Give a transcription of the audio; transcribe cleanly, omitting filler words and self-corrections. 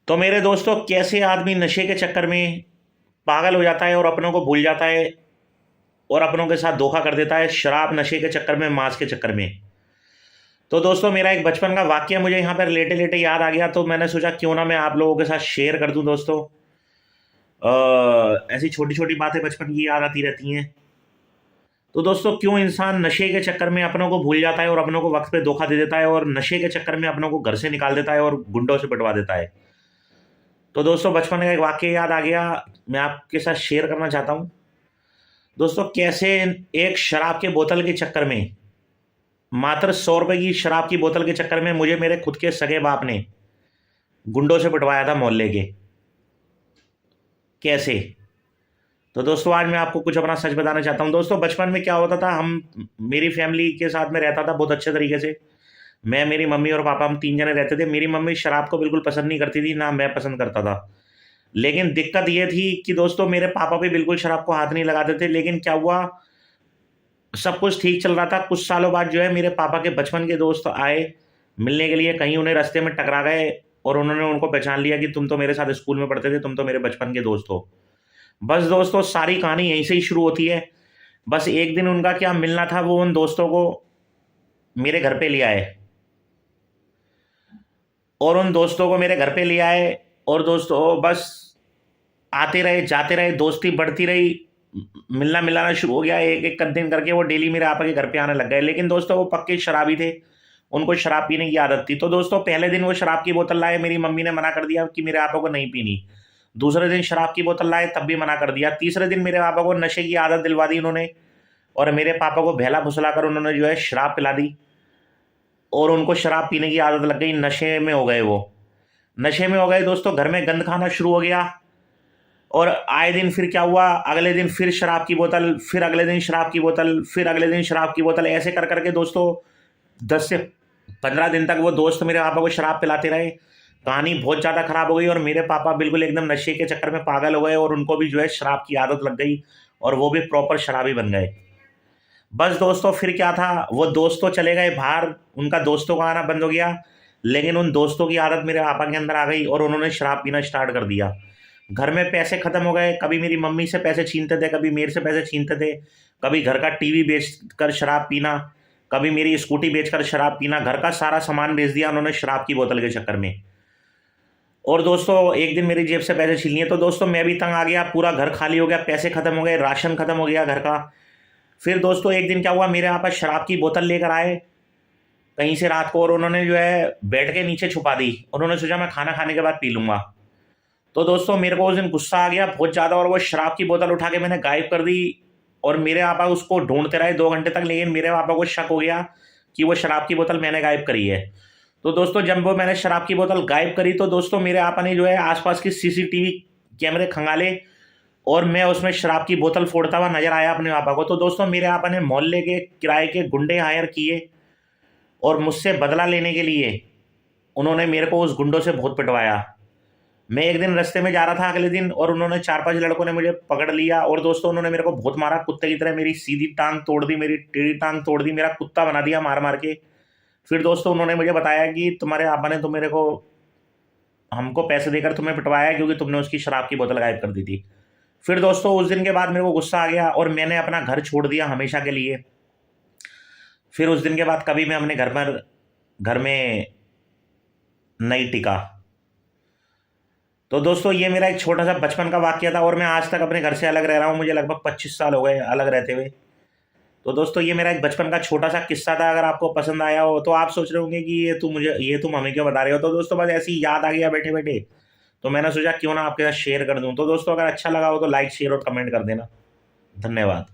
तो मेरे दोस्तों, कैसे आदमी नशे के चक्कर में पागल हो जाता है और अपनों को भूल जाता है और अपनों के साथ धोखा कर देता है, शराब नशे के चक्कर में, मांस के चक्कर में। तो दोस्तों, मेरा एक बचपन का वाकया मुझे यहाँ पर लेटे लेटे याद आ गया, तो मैंने सोचा क्यों ना मैं आप लोगों के साथ शेयर कर दूं दोस्तों। ऐसी छोटी छोटी बातें बचपन की याद आती रहती हैं। तो दोस्तों, क्यों इंसान नशे के चक्कर में अपनों को भूल जाता है और अपनों को वक्त पे धोखा दे देता है और नशे के चक्कर में अपनों को घर से निकाल देता है और गुंडों से पिटवा देता है। तो दोस्तों, बचपन का एक वाकया याद आ गया, मैं आपके साथ शेयर करना चाहता हूँ। दोस्तों, कैसे एक शराब के बोतल के चक्कर में, मात्र 100 रुपए की शराब की बोतल के चक्कर में मुझे मेरे खुद के सगे बाप ने गुंडों से पिटवाया था, मोहल्ले के। कैसे? तो दोस्तों, आज मैं आपको कुछ अपना सच बताना चाहता हूँ। दोस्तों, बचपन में क्या होता था, हम मेरी फैमिली के साथ में रहता था बहुत अच्छे तरीके से। मैं, मेरी मम्मी और पापा, हम 3 जने रहते थे। मेरी मम्मी शराब को बिल्कुल पसंद नहीं करती थी, ना मैं पसंद करता था। लेकिन दिक्कत ये थी कि दोस्तों, मेरे पापा भी बिल्कुल शराब को हाथ नहीं लगाते थे। लेकिन क्या हुआ, सब कुछ ठीक चल रहा था। कुछ सालों बाद जो है, मेरे पापा के बचपन के दोस्त आए मिलने के लिए। कहीं उन्हें रास्ते में टकरा गए और उन्होंने उनको पहचान लिया कि तुम तो मेरे साथ स्कूल में पढ़ते थे, तुम तो मेरे बचपन के दोस्त हो। बस दोस्तों, सारी कहानी यहीं से ही शुरू होती है। बस एक दिन उनका क्या मिलना था, वो उन दोस्तों को मेरे घर पे ले आए और उन दोस्तों को मेरे घर पे ले आए। और दोस्तों, बस आते रहे, जाते रहे, दोस्ती बढ़ती रही, मिलना मिलाना शुरू हो गया। एक एक दिन करके वो डेली मेरे आपा के घर पे आने लग गए। लेकिन दोस्तों, वो पक्के शराबी थे, उनको शराब पीने की आदत थी। तो दोस्तों, पहले दिन वो शराब की बोतल लाए, मेरी मम्मी ने मना कर दिया कि मेरे आपा को नहीं पीनी। दूसरे दिन शराब की बोतल लाए, तब भी मना कर दिया। तीसरे दिन मेरे पापा को नशे की आदत दिलवा दी उन्होंने, और मेरे पापा को बहला फुसला कर उन्होंने जो है शराब पिला दी, और उनको शराब पीने की आदत लग गई। नशे में हो गए वो, नशे में हो गए। दोस्तों, घर में गंद खाना शुरू हो गया। और आए दिन फिर क्या हुआ, अगले दिन फिर शराब की बोतल, फिर अगले दिन शराब की बोतल, फिर अगले दिन शराब की बोतल। ऐसे कर करके दोस्तों 10 से 15 दिन तक वो दोस्त मेरे पापा को शराब पिलाते रहे। कहानी बहुत ज़्यादा खराब हो गई और मेरे पापा बिल्कुल एकदम नशे के चक्कर में पागल हो गए और उनको भी जो है शराब की आदत लग गई और वो भी प्रॉपर शराबी बन गए। बस दोस्तों, फिर क्या था, वो दोस्त तो चले गए बाहर, उनका दोस्तों का आना बंद हो गया। लेकिन उन दोस्तों की आदत मेरे पापा के अंदर आ गई और उन्होंने शराब पीना स्टार्ट कर दिया। घर में पैसे खत्म हो गए। कभी मेरी मम्मी से पैसे छीनते थे, कभी मेरे से पैसे छीनते थे। कभी घर का टीवी बेच कर शराब पीना, कभी मेरी स्कूटी बेचकर शराब पीना। घर का सारा सामान बेच दिया उन्होंने शराब की बोतल के चक्कर में। और दोस्तों, एक दिन मेरी जेब से पैसे छीन लिए तो दोस्तों मैं भी तंग आ गया। पूरा घर खाली हो गया, पैसे खत्म हो गए, राशन खत्म हो गया घर का। फिर दोस्तों, एक दिन क्या हुआ, मेरे यहाँ पर शराब की बोतल लेकर आए कहीं से रात को, और उन्होंने जो है बेड के नीचे छुपा दी। उन्होंने सोचा मैं खाना खाने के बाद पी लूंगा। तो दोस्तों, मेरे को उस दिन गुस्सा आ गया बहुत ज़्यादा, और वो शराब की बोतल उठा के मैंने गायब कर दी। और मेरे पापा उसको ढूंढते रहे 2 घंटे तक, लेकिन मेरे पापा को शक हो गया कि वो शराब की बोतल मैंने गायब करी है। तो दोस्तों, जब वो मैंने शराब की बोतल गायब करी तो दोस्तों मेरे पापा ने जो है आसपास की सीसीटीवी कैमरे खंगाले और मैं उसमें शराब की बोतल फोड़ता हुआ नजर आया अपने पापा को। तो दोस्तों, मेरे पापा ने मोहल्ले के किराए के गुंडे हायर किए और मुझसे बदला लेने के लिए उन्होंने मेरे को उस गुंडों से बहुत पिटवाया। मैं एक दिन रास्ते में जा रहा था अगले दिन, और उन्होंने 4-5 लड़कों ने मुझे पकड़ लिया और दोस्तों उन्होंने मेरे को बहुत मारा, कुत्ते की तरह। मेरी सीधी टांग तोड़ दी, मेरी टेढ़ी टांग तोड़ दी, मेरा कुत्ता बना दिया मार मार के। फिर दोस्तों, उन्होंने मुझे बताया कि तुम्हारे आपा ने तो मेरे को, हमको पैसे देकर तुम्हें पिटवाया है क्योंकि तुमने उसकी शराब की बोतल गायब कर दी थी। फिर दोस्तों, उस दिन के बाद मेरे को गुस्सा आ गया और मैंने अपना घर छोड़ दिया हमेशा के लिए। फिर उस दिन के बाद कभी मैं अपने घर में नहीं टिका। तो दोस्तों, ये मेरा एक छोटा सा बचपन का वाकया था और मैं आज तक अपने घर से अलग रह रहा हूँ। मुझे लगभग 25 साल हो गए अलग रहते हुए। तो दोस्तों, ये मेरा एक बचपन का छोटा सा किस्सा था। अगर आपको पसंद आया हो तो आप सोच रहे होंगे कि ये तुम हमें क्यों बता रहे हो। तो दोस्तों, बस ऐसी याद आ गया बैठे बैठे, तो मैंने सोचा क्यों ना आपके साथ शेयर कर दूं। तो दोस्तों, अगर अच्छा लगा हो तो लाइक, शेयर और कमेंट कर देना। धन्यवाद।